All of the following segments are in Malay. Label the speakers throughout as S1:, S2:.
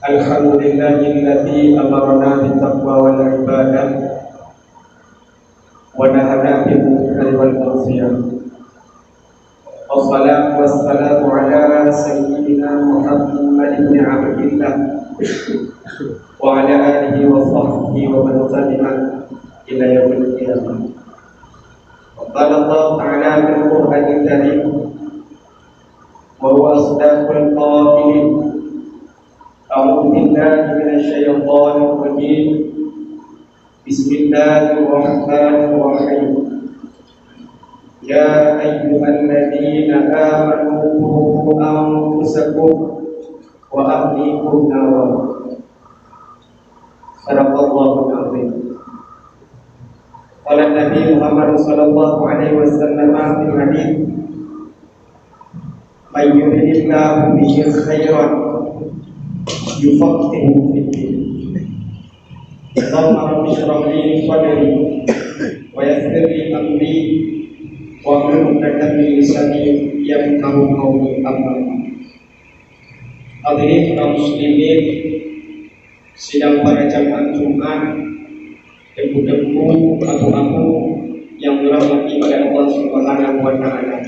S1: Alhamdulillahilladzi amarna bittaqwa wal ibadah wa nahana bil munkari wal ma'siyah. Wassalatu wassalamu ala sayyidina Muhammad ibn Abdillah wa ala alihi wa sahbihi wa man tabi'a ila yaumil qiyamah. Qala Allah ta'ala fil Qur'anil Karim wa huwa asdaqul qa'ilin. أعوذ بالله من الشيطان الرجيم بسم الله الرحمن الرحيم يا أيها الذين آمنوا قوا أنفسكم وأهليكم نارا صدق الله العظيم. قال النبي محمد صلى الله عليه وسلم في الحديث من يرد الله به خيرا yufaqihu fiddin. Allahumma rabbi shrah li sadri wa yassir li amri wa hlul 'uqdatam min lisani yafqahu qawli. Amma hadirin kaum muslimin sidang pada jamaah Jumat, debu-debu abu-abu yang dirahmati oleh Allah Subhanahu wa taala.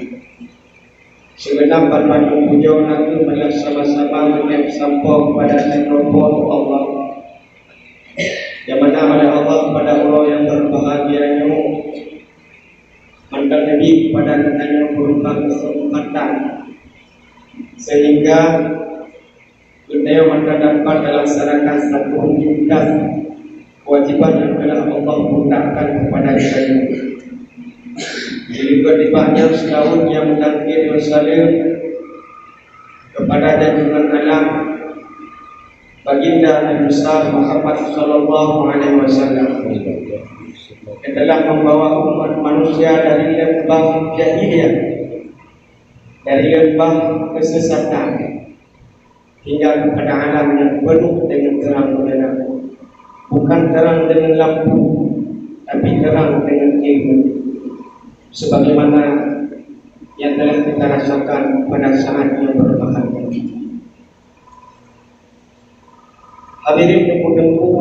S1: Segenap berpadu puja nanti adalah sama-sama menyembah sampah kepada Tuhan Allah. Yang mana oleh Allah kepada Allah yang berbahagianya mendatangi kepada katanya berupa kesempatan sehingga beliau dapat melaksanakan satu tugas kewajiban yang telah Allah letakkan kepada kita. Jadi bertibahnya setahun yang mentakdir bersalin kepada junjungan alam baginda Nabi besar Muhammad sallallahu alaihi wasallam yang telah membawa umat manusia dari lembah jahiliyah, dari lembah kesesatan hingga kepada alam yang penuh dengan terang benderang. Bukan terang dengan lampu, tapi terang dengan ilmu. Sebagaimana yang telah kita rasakan pada saat yang berbahagia. Hadirin tengku-tengku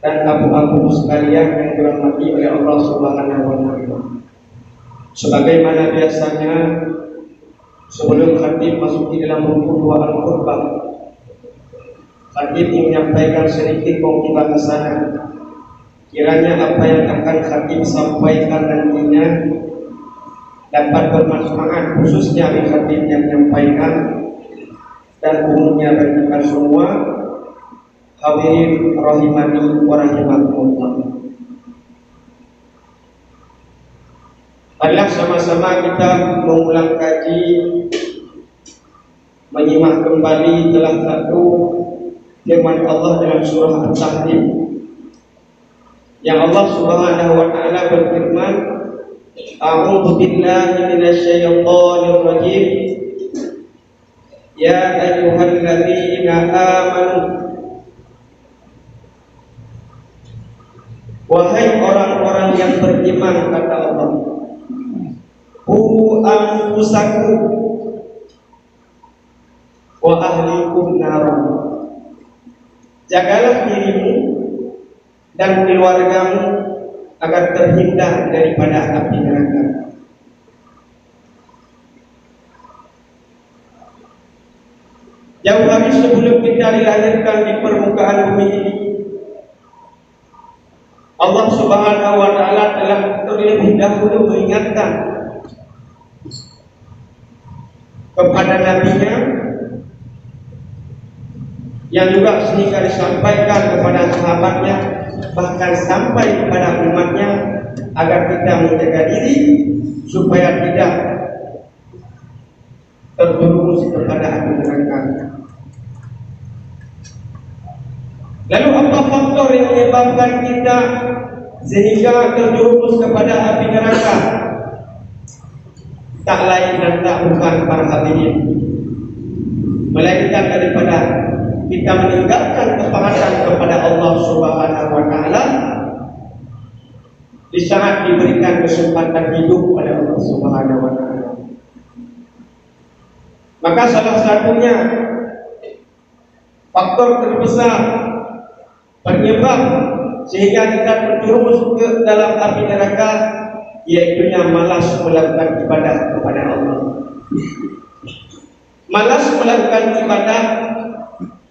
S1: dan abu-abu sekalian yang dirahmati oleh Allah Subhanahu wa taala. Sebagaimana biasanya sebelum khatib masuk di dalam buku dua al-khutbah, khatib menyampaikan sedikit pembahasan. Kiranya apa yang akan khatib sampaikan nantinya dapat bermanfaat khususnya bagi khatib yang menyampaikan dan umumnya bagi kita semua. Hadirin rahimani wa rahimakumullah. Marilah sama-sama kita mengulang kaji, menyimak kembali telah satu firman Allah dalam surah At-Tahrim. Yang Allah Subhanahu wa taala berfirman, A'udzu billahi minasy syaithanir rajim. Ya ayyuhalladzina amanu, wahai orang-orang yang beriman, kata Allah, qu anfusakum wa ahlikum nar. Jagalah dirimu dan keluargamu agar terhindar daripada api neraka. Jauh hari sebelum kita dilahirkan di permukaan bumi ini, Allah Subhanahu wa Ta'ala telah terlebih dahulu mengingatkan kepada Nabi-Nya, yang juga sehingga disampaikan kepada sahabatnya, bahkan sampai kepada umatnya, agar kita menjaga diri supaya tidak terjerumus kepada api neraka. Lalu apa faktor yang menyebabkan kita sehingga terjerumus kepada api neraka? Tak lain dan tak bukan para hadirin, melainkan daripada kita meninggalkan ketaatan kepada Allah Subhanahu wa Ta'ala di saat diberikan kesempatan hidup pada Allah Subhanahu wa Ta'ala. Maka salah satunya faktor terbesar penyebab sehingga kita terjerumus ke dalam api neraka, yaitu malas melakukan ibadah kepada Allah. Malas melakukan ibadah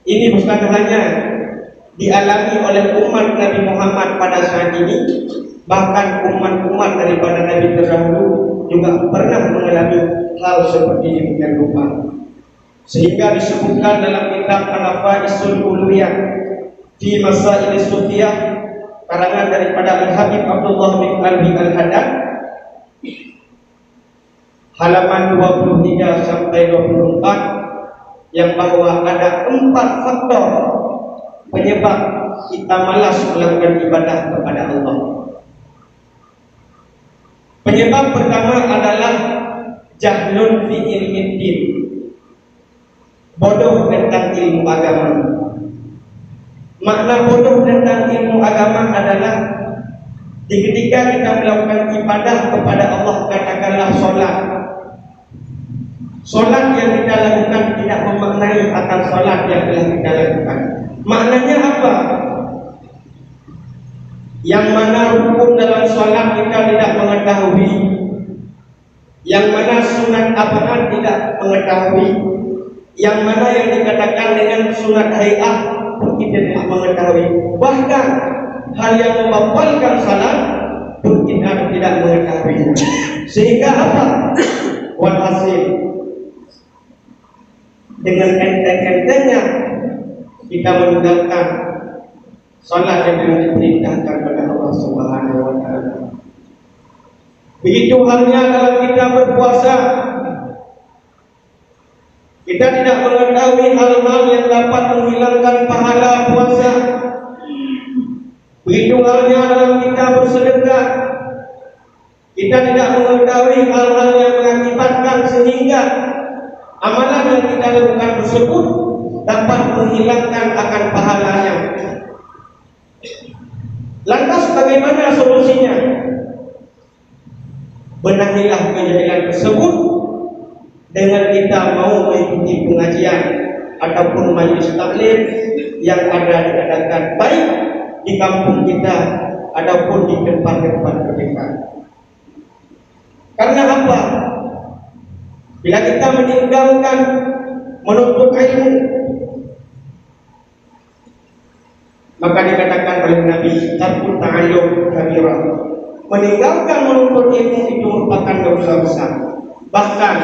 S1: ini bukan hanya dialami oleh umat Nabi Muhammad pada saat ini, bahkan umat-umat daripada Nabi terdahulu juga pernah mengalami hal seperti demikian rupa. Sehingga disebutkan dalam kitab An-Nafaisul Uluhiyah fi Masail Sufiyah karangan daripada Al-Habib Abdullah bin Alwi Al-Haddad, halaman 23 sampai 24, yang bahwa ada 4 faktor penyebab kita malas melakukan ibadah kepada Allah. Penyebab pertama adalah jahlun fi ilmin din, bodoh tentang ilmu agama. Makna bodoh tentang ilmu agama adalah ketika kita melakukan ibadah kepada Allah, katakanlah solat. Solat yang kita lakukan tidak memaknai akan solat yang telah kita lakukan. Maknanya apa? Yang mana rukun dalam solat kita tidak mengetahui, yang mana sunat apaan tidak mengetahui, yang mana yang dikatakan dengan sunat hay'ah pun kita tidak mengetahui. Bahkan hal yang membatalkan salat pun kita tidak mengetahui. Sehingga apa? Walhasil dengan enteng-entengnya kita meninggalkan salat yang telah diperintahkan kepada Allah Subhanahu wa Ta'ala. Begitu halnya dalam kita berpuasa, kita tidak mengetahui hal-hal yang dapat menghilangkan pahala puasa. Begitu halnya dalam kita bersedekah, kita tidak mengetahui hal-hal yang mengakibatkan sehingga amalan yang kita lakukan tersebut dapat menghilangkan akan pahalanya. Lantas bagaimana solusinya? Benahilah kejahilan tersebut dengan kita mau mengikuti pengajian ataupun majelis taklim yang ada diadakan baik di kampung kita ataupun di tempat-tempat terdekat. Karena apa? Bila kita meninggalkan menuntut ilmu, maka dikatakan oleh Nabi, tarkut ta'allum kabirah. Meninggalkan menuntut ilmu itu merupakan dosa besar. Bahkan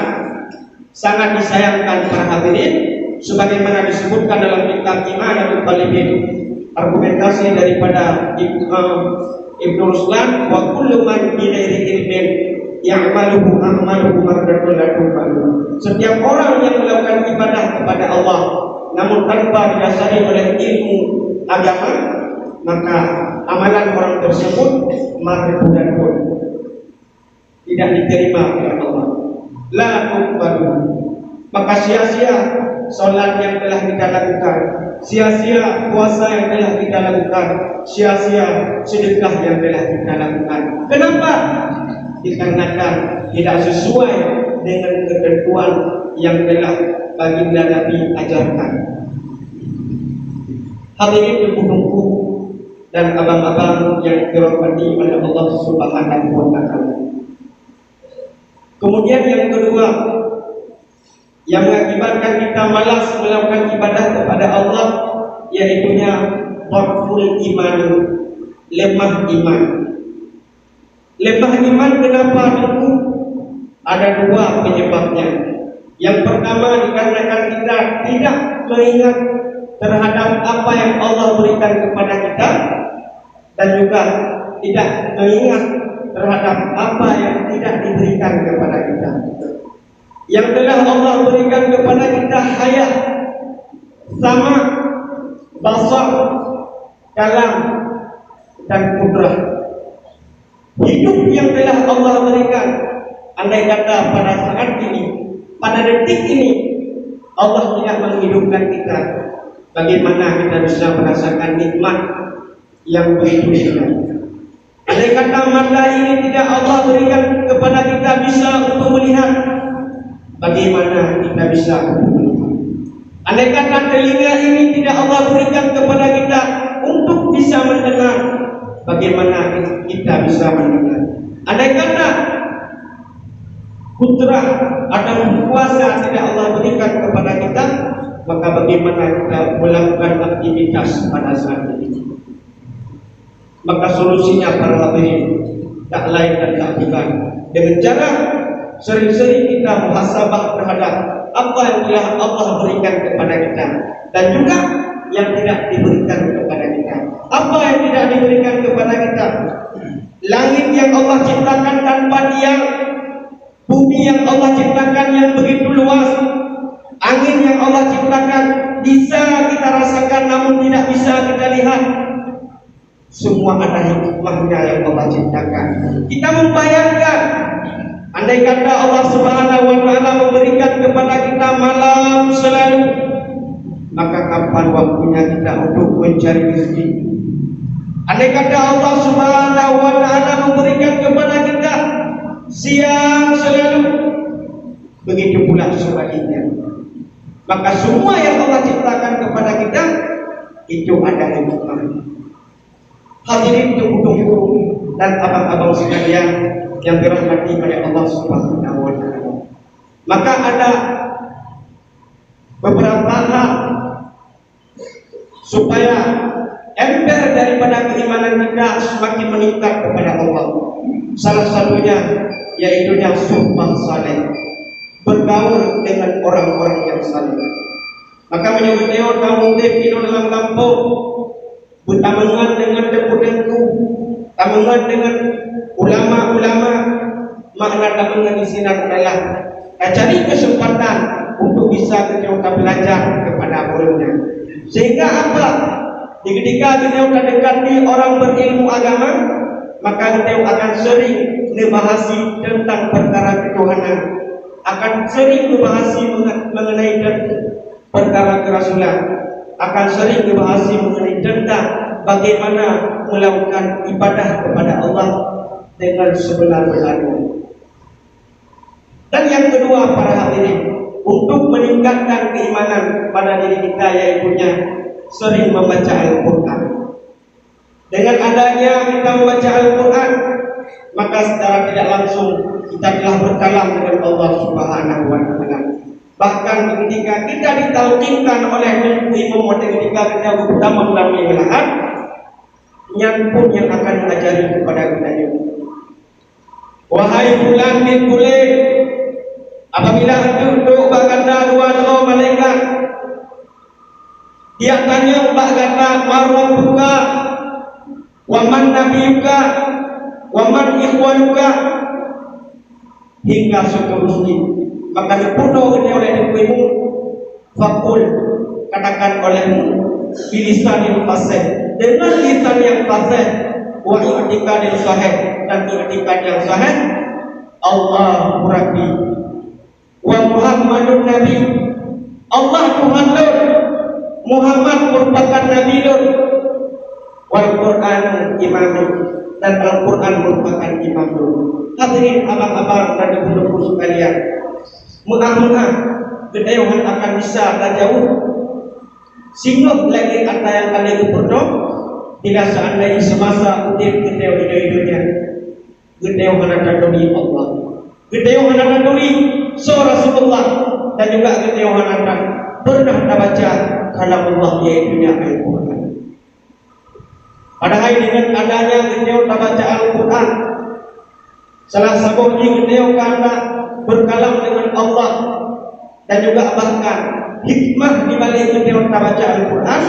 S1: sangat disayangkan para hadirin, sebagaimana disebutkan dalam kitab I'anatul Talibin, argumentasi daripada Ibnu Ruslan, wa kullu man bi ghairi ilmin ya'maluhu a'maluhu mardatul lakum. Setiap orang yang melakukan ibadah kepada Allah namun tanpa didasari oleh ilmu agama, maka amalan orang tersebut mardud dan pun tidak diterima oleh Allah. La tuqbalu. Maka sia-sia salat yang telah kita lakukan, sia-sia puasa yang telah kita lakukan, sia-sia sedekah yang telah kita lakukan. Kenapa? Dikarenakan tidak sesuai dengan ketentuan yang telah baginda Nabi ajarkan. Hadirin ibu-ibu dan abang-abang yang dirahmati oleh Allah Subhanahu wa Ta'ala. Kemudian yang kedua, yang mengakibatkan kita malas melakukan ibadah kepada Allah, yaitunya dhaful iman, lemah iman. Lemah iman kenapa itu? Ada dua penyebabnya. Yang pertama dikarenakan kita tidak mengingat terhadap apa yang Allah berikan kepada kita, dan juga tidak mengingat terhadap apa yang tidak diberikan kepada kita. Yang telah Allah berikan kepada kita hayat, sama, basar, kalam, dan kudrah. Hidup yang telah Allah berikan, andai kata pada saat ini, pada detik ini Allah tidak menghidupkan kita, bagaimana kita bisa merasakan nikmat yang begitu indah? Andai kata mata ini tidak Allah berikan kepada kita bisa untuk melihat, bagaimana kita bisa melihat? Andai kata telinga ini tidak Allah berikan kepada kita untuk bisa mendengar, bagaimana kita bisa mendengar? Andai kata putra atau kuasa tidak Allah berikan kepada kita, maka bagaimana kita melakukan aktivitas pada saat ini? Maka solusinya para hadirin tak lain dan tak bukan dengan cara sering-sering kita muhasabah terhadap apa yang telah Allah berikan kepada kita, dan juga yang tidak diberikan kepada kita. Apa yang tidak diberikan kepada kita? Langit yang Allah ciptakan tanpa tiang, bumi yang Allah ciptakan yang begitu luas, angin yang Allah ciptakan bisa kita rasakan namun tidak bisa kita lihat. Semua ada hikmahnya yang Allah ciptakan. Kita membayangkan, andai kata Allah Subhanahu wa taala memberikan kepada kita malam selalu, maka kapan waktunya kita untuk mencari rezeki? Andai kata Allah Subhanahu wa taala memberikan kepada kita siang selalu, begitu pula sebaliknya. Maka semua yang Allah ciptakan kepada kita itu ada hikmah. Hadirin tunggu dan abang-abang sekalian yang dirahmati oleh Allah Subhanahu wa taala. Maka ada beberapa hal supaya ember daripada keimanan kita semakin meningkat kepada Allah. Salah satunya yaitu yang sumpah saleh, bergaul dengan orang-orang yang saleh. Maka menyebut Teo kamu hidup dalam kampung, bertamengan dengan debu-debu, tamengan dengan ulama-ulama. Makna tamengan di sini adalah cari kesempatan untuk bisa kita belajar kepada gurunya. Sehingga apa? Ketika kita dekati orang berilmu agama, maka kita akan sering membahasi tentang perkara ketuhanan, akan sering membahasi mengenai perkara kerasulan, akan sering membahasi mengenai tentang bagaimana melakukan ibadah kepada Allah dengan sebenar-benarnya. Dan yang kedua para hadirin, untuk meningkatkan keimanan pada diri kita, yaitunya sering membaca Al-Quran. Dengan adanya kita membaca Al-Quran, maka secara tidak langsung kita telah berkalam dengan Allah Subhanahu wa taala. Bahkan ketika kita ditalkinkan oleh ilmu ketika kita pertama melalui belahan, yang pun yang akan mengajari kepada kita ini. Wahai bulan bin bulan, apabila duduk baganda dua malaikat, dia tanya baganda marwabuka, waman nabiyuka, waman ikhwanuka, hingga seterusnya. Maka dipenuh oleh ilmu, fakul, katakan olehmu bilisan yang fasih, dengan lisan yang fasih, wa i'tiqad yang sahih, dan i'tiqad yang sahih, Allahu Rabbi wa Muhammadun Nabi, Allah Tuhan Lur, Muhammad merupakan Nabi Lur, wal Quran imamul, dan Al-Quran merupakan imam Lur. Hadirin abang-abang dan ibu-ibu sekalian, mudah-mudahan kedayohan akan bisa jauh singgup lagi kata yang kalian berdoa. Tidak seandainya semasa udip kita hidupnya kita yang menanduri Allah, kita yang menanduri Rasulullah dan juga kita orang pernah baca kalam Allah yaitu Al-Quran. Padahal dengan adanya kita baca Al-Quran, salah satu kita kata berkalam dengan Allah, dan juga bahkan hikmah di balik kita baca Al-Quran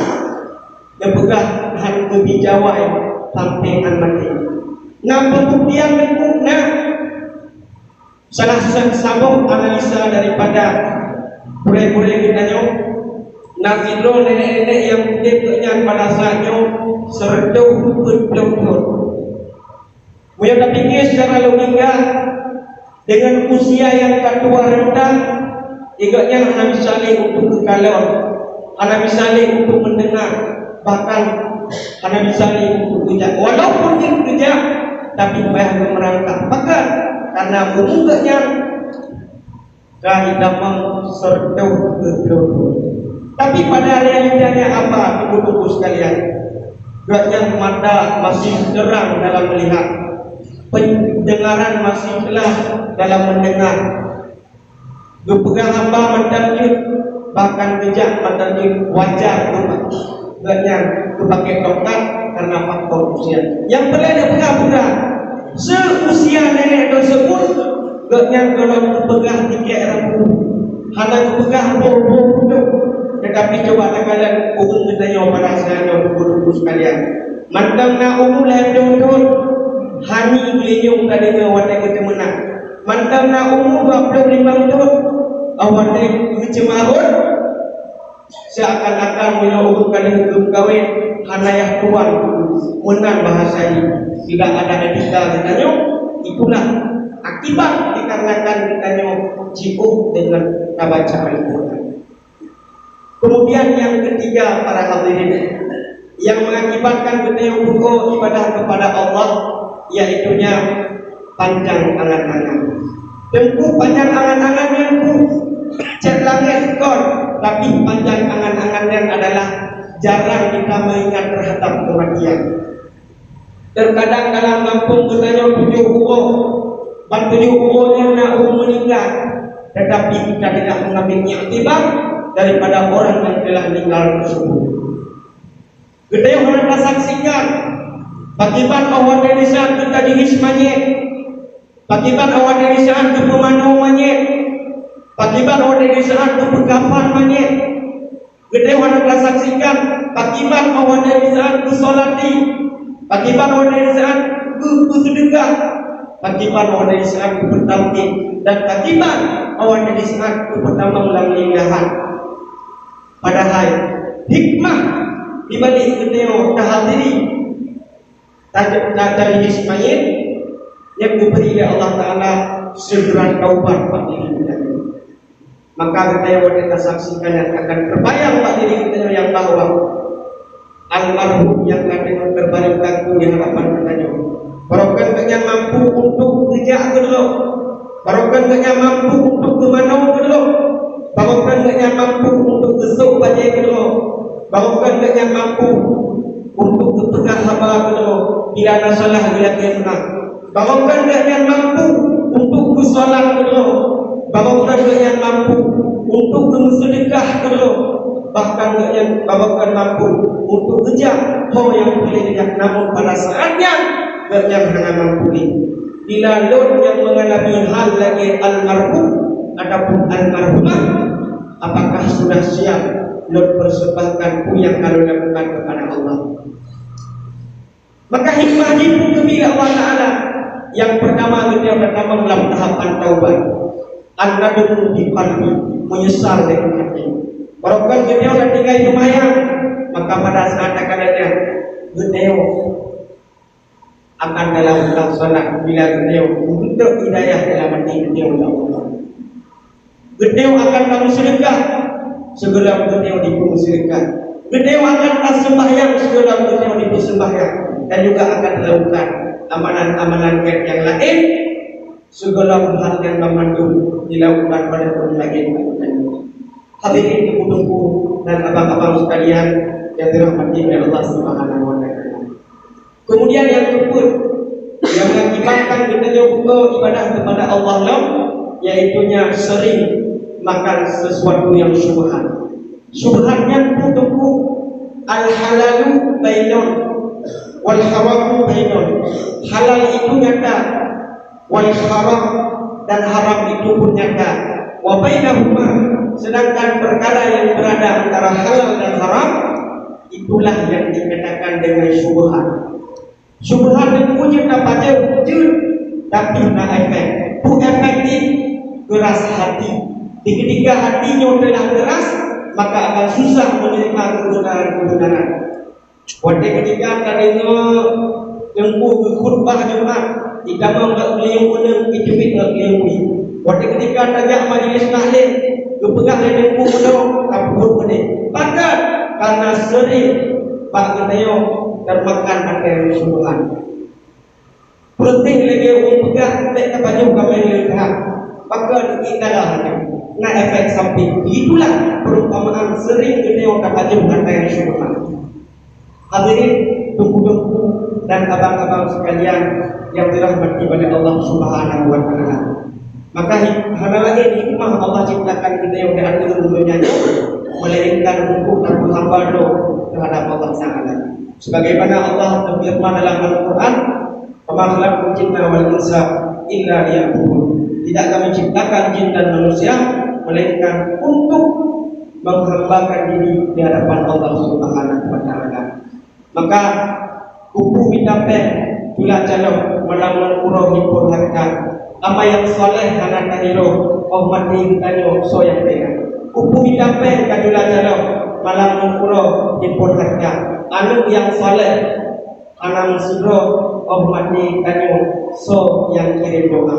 S1: yang pegah han kebijawai sampai mati. Nah pembuktian berikutnya salah satu analisa daripada pura-pura kita nyok nak hidro nenek-nenek yang putih pada saatnya serduh betul-betul. Mereka pikir secara logika dengan usia yang tua rendah, igaknya anak misalnya untuk kekalau, anak misalnya untuk mendengar, bahkan anak misalnya untuk kerja. Walaupun dia kerja, tapi bayar merangkak. Bahkan karena umumnya kahidamang serduh betul-betul. Tapi pada realitanya apa, ibu-ibu sekalian? Gaknya mata masih terang dalam melihat, pendengaran masih jelas dalam mendengar. Berpegang hamba mentajud, bahkan kejap mentajud wajar rumah. Gaknya berpakai tongkat karena faktor usia. Yang pelai dia pegang budak seusia nenek tersebut, gaknya kalau berpegang tiket rambut, hanya berpegang bor-bor. Tetapi coba kalian umum bertanya pada saya ibu-ibu sekalian, mantang nak umum lain dong-dong hani beliau tadinya wadah kita menang. Mantang nak umum 25 tahun awak kecemahun seakan-akan beliau umum kalian belum kawin hanayah tuan menang bahasa ini. Tidak ada etika ditanya. Itulah akibat dikarenakan ditanya sibuk dengan baca Al-Quran. Kemudian yang ketiga para hadirin, yang mengakibatkan kita buku ibadah kepada Allah, yaitunya panjang angan-angan. Tentu panjang angan-angan yang cek langit kon, tapi panjang angan-angannya adalah jarang kita mengingat terhadap kematian. Terkadang dalam kampung bertanya 7 umur, ban 7 umurnya nak meninggal, tetapi kita tidak mengambil iktibar daripada orang yang telah meninggal tersebut. Kita yang hendak saksikan bagaimana awak dari saat kita dihismanya, bagaimana awak dari saat kita pemanumanya, bagaimana awak dari saat kita pekafannya. Kita yang hendak saksikan bagaimana awak dari saat kita solati, bagaimana awak dari saat kita sedekah, bagaimana awak dari saat kita bertauhid, dan bagaimana awak dari saat kita pertama melanggar. Padahal hikmah di balik kita tahadiri dari Ismail yang diberi oleh Allah Taala segera taubat pada diri kita. Maka kita saksikan yang akan terbayang pada diri kita yang bahwa almarhum yang akan terbaring kaku di hadapan kita. Barangkali kita mampu untuk kerja kedua, barangkali kita mampu untuk kemanau kedua. Bahkan mereka mampu untuk besok bajai kedua, bahkan mereka mampu untuk berpegang hamba kedua bila ada salah bila dia menang, bahkan mereka mampu untuk bersolat kedua, bahkan mereka mampu untuk bersedekah kedua, bahkan mereka mampu untuk kejar hal yang boleh tidak, namun pada saatnya mereka hanya mampu ini. Bila Lot yang mengalami hal lagi almarhum ataupun almarhumah, apakah sudah siap Lot persembahkan yang kalau lakukan kepada Allah? Maka hikmah itu kepada Allah Ta'ala. Yang pertama kita pertama dalam tahapan taubat, an-nadum di qalbi, menyesal dengan hati. Barangkali kita sudah tinggal lumayan, maka pada saat akannya kita akan dalam laksana bila kita untuk hidayah dalam hati kita oleh Allah. Gedeo akan kamu sedekah, segera gedeo dipersedekah. Gedeo akan tak sembahyang, segera gedeo dipersembahyang. Dan juga akan melakukan amalan-amalan yang lain, segala hal yang memandu dilakukan pada orang lain. Hadirin ibu-ibu dan abang-abang sekalian yang dirahmati oleh Allah Subhanahu wa Ta'ala. Kemudian yang kedua yang mengakibatkan kita buka ibadah kepada Allah, yaitunya sering makan sesuatu yang syubhat. Syubhatnya untukku al-halalu bainun wal haramu bainun. Halal itu nyata, wal haram dan haram itu pun nyata. Wa bainahuma, sedangkan perkara yang berada antara halal dan haram itulah yang dikatakan dengan syubhat. Syubhat itu wujud apa aja wujud, tapi nak efek. Bu efektif keras hati. Di ketika hatinya telah keras, maka akan susah menerima kebenaran-kebenaran. Pada ketika tadinya lembu ke khutbah Jumat, tidak mau beliau guna itu lembu. Pada ketika tajak majlis taklim, kepegang lembu guna kabur benih. Maka karena sering pak kita termakan akan syubhat. Penting lagi orang pegang tak baju kami lihat. Maka kita dah nak efek samping. Itulah perumpamaan sering kita tak baju akan syubhat. Hadirin tunggu-tunggu dan abang-abang sekalian yang dirahmati oleh Allah Subhanahu wa taala. Maka hal lain hikmah Allah ciptakan kita yang diatur dunia melainkan untuk hamba terhadap Allah Taala. Sebagaimana Allah berfirman dalam Al-Quran, "Wa ma khalaqtul jinna wal insa illa liya'budun." Tidak kami ciptakan jin dan manusia melainkan untuk menghambakan diri di hadapan Allah Subhanahu wa taala. Maka kupu bitape tula calon melamun pura hipur harta ama yang soleh anak taniro oh mati tanyo so yang tega kupu bitape kadula calon melamun pura hipur harta anu yang soleh anak sudro oh mati tanyo so yang kirim doa.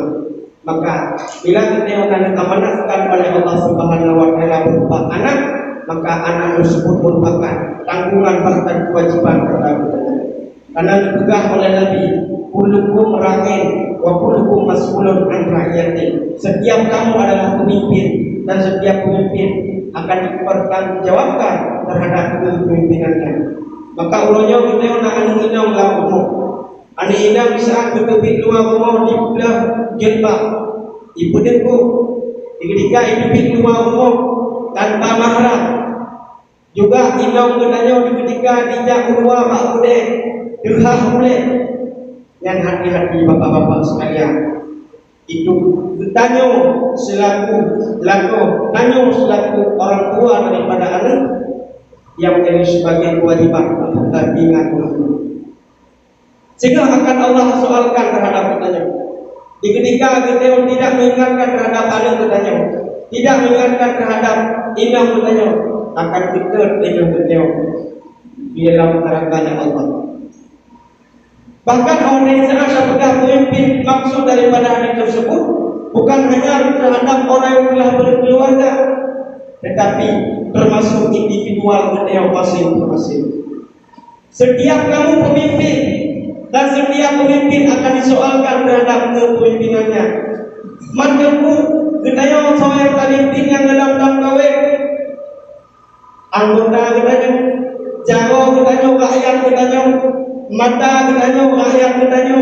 S1: Maka bila kita akan amanahkan oleh Allah Subhanahu wa taala berupa anak, maka anak tersebut merupakan tanggungan serta kewajiban terhadap kita. Karena dipegang oleh Nabi, kullukum ra'in wa kullukum mas'ulun an ra'iyati. Setiap kamu adalah pemimpin dan setiap pemimpin akan dipertanggungjawabkan terhadap kepemimpinannya. Maka ulanya kita nak anu lah umum. Anu inang bisa ketepit luar rumah di belah jilbab. Ibu deku ketika itu luar rumah tanpa mahram. Juga inang kenanya ketika dijak keluar mak bude derah boleh. Yang hati-hati bapak-bapak sekalian, itu bertanya selaku orang tua daripada anak yang menjadi sebagai kewajiban untuk ingat dulu. Sehingga akan Allah soalkan terhadap kitanya. Di ketika kita tidak mengingatkan terhadap anak kitanya, tidak mengingatkan terhadap inang kitanya, akan kita dengan kita di dalam neraka-Nya Allah. Bahkan orang yang sebagai pemimpin, maksud daripada hadis tersebut bukan hanya terhadap orang yang telah berkeluarga, tetapi termasuk individual kita masing-masing. Setiap kamu pemimpin dan setiap pemimpin akan disoalkan terhadap kepemimpinannya. Mataku gedaya saya pemimpin yang dalam kawin, anggota gedanya, jago gedanya, rakyat gedanya, mata gedanya, rakyat gedanya,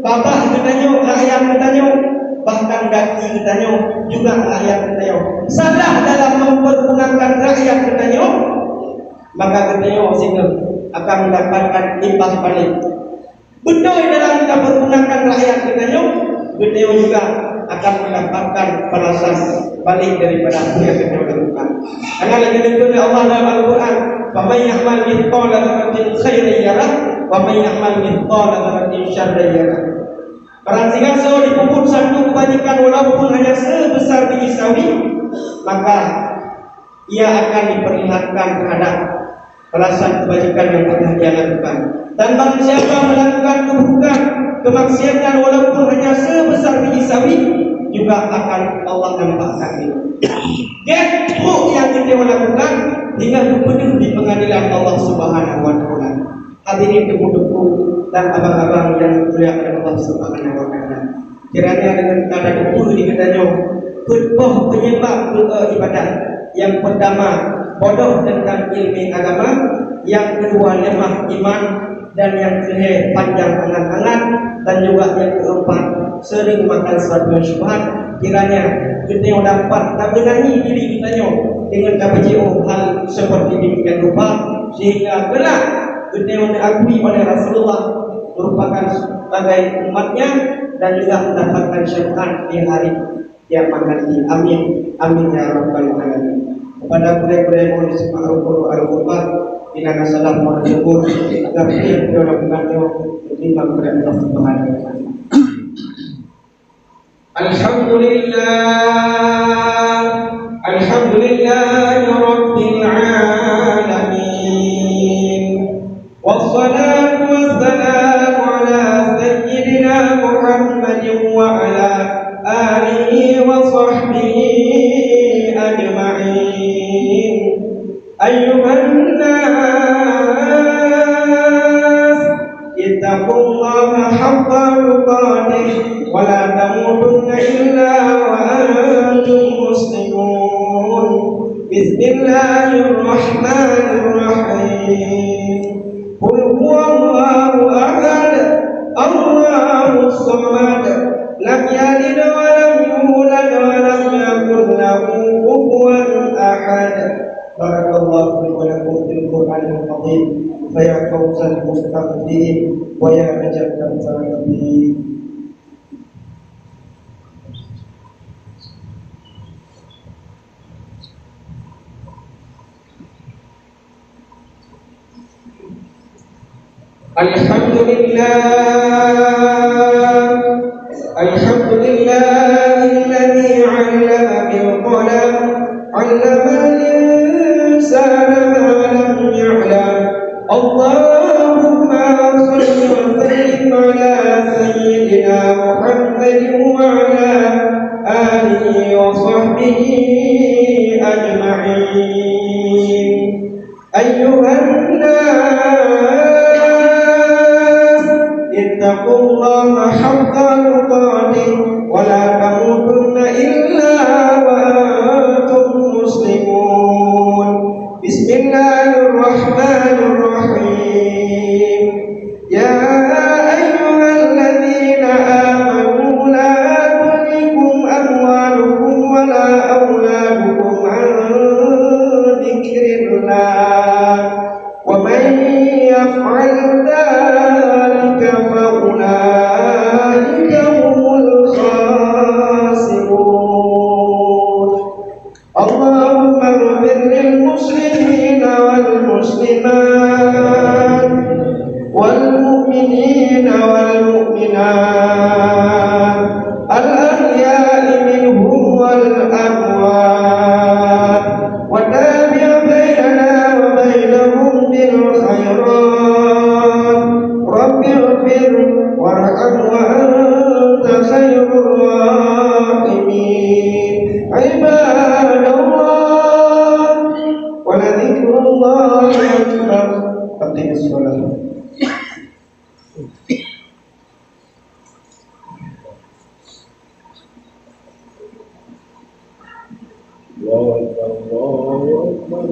S1: babah gedanya, rakyat gedanya, bahkan kaki gedanya juga rakyat gedanya. Salah dalam mempergunakan rakyat gedanya, maka gedanya sehingga akan mendapatkan imbas balik. Betul dalam kita menggunakan rakyat gedanya, gedanya juga akan mendapatkan balasan balik daripada apa yang kita lakukan. Karena lagi oleh Allah dalam Al-Quran, "Faman ya'mal mithqala dzarratin khairan yarah, wa man ya'mal mithqala dzarratin syarran yarah." Barang siapa dipukul satu kebajikan walaupun hanya sebesar biji sawi, maka ia akan diperlihatkan terhadap balasan kebajikan yang pernah dia lakukan. Dan barang siapa melakukan keburukan, kemaksiatan walaupun hanya sebesar biji sawi, juga akan Allah nampakkan itu. Buruk yang kita lakukan hingga berpenuh di pengadilan Allah Subhanahu wa taala. Hadirin temu-temu dan abang-abang yang dimuliakan Allah Subhanahu wa taala. Kiranya dengan kata itu dikatanya khutbah penyebab ibadah. Yang pertama, bodoh tentang ilmu agama. Yang kedua, lemah iman. Dan yang ketiga, panjang angan-angan. Dan juga yang keempat, sering makan sesuatu yang syubhat. Kiranya kita yang dapat tak berani diri kita dengan KPJO hal seperti demikian rupa, sehingga kelak kita yang diakui oleh Rasulullah merupakan sebagai umatnya dan juga mendapatkan syafaat di hari kiamat nanti. Amin, amin ya rabbal alamin. Kepada budaya-budaya mohon disimak rukun al-qurban bila salam mohon syukur agar dia berlakukannya diterima kepada Allah Subhanahu wa taala. Alhamdulillah rabbil alamin. Wassalatu wassalamu ala sayyidina Muhammadin wa ala alihi wa sahbihi ajma'in. Ayyuhan nas ittaqullaha haqqa tuqatih wa la tamutunna illa wa antum muslimun. Bismillahirrahmanirrahim. Qul huwallahu ahad, Allahus samad, lam yalid wa lam yulad wa lam yakul lahu kufuwan ahad. Barakallahu fi wa lakum fil Qur'anil azim. Fa ya fawzal mustaghfirin wa ya ajabal sabirin. Alhamdulillahilladzi 'allama bil qalam, 'allamal insana ma lam ya'lam. Allahumma shalli wa sallim ala sayyidina Muhammadin wa ala alihi wa sahbihi ajma'in. Ayyuhan ittaqullaha haqqa tuqatih wa la tamutunna illa wa antum muslimun. Bismillahirrahmanirrahim. Ya ayyuhalladzina amanu la tulhikum amwalukum wa la auladukum an dzikrillah wa man yaf'al dzalika فأولئك هم الخاسرون. اللهم اغفر للمسلمين والمسلمات والمؤمنين والمؤمنات الأحياء منهم والأموات وتابع بيننا وبينهم بالخيرات. رب اغفر وارحم وأنت خير الراحمين. عباد الله ولذكر الله أكبر. أقم الصلاة.
S2: الله أكبر الله أكبر.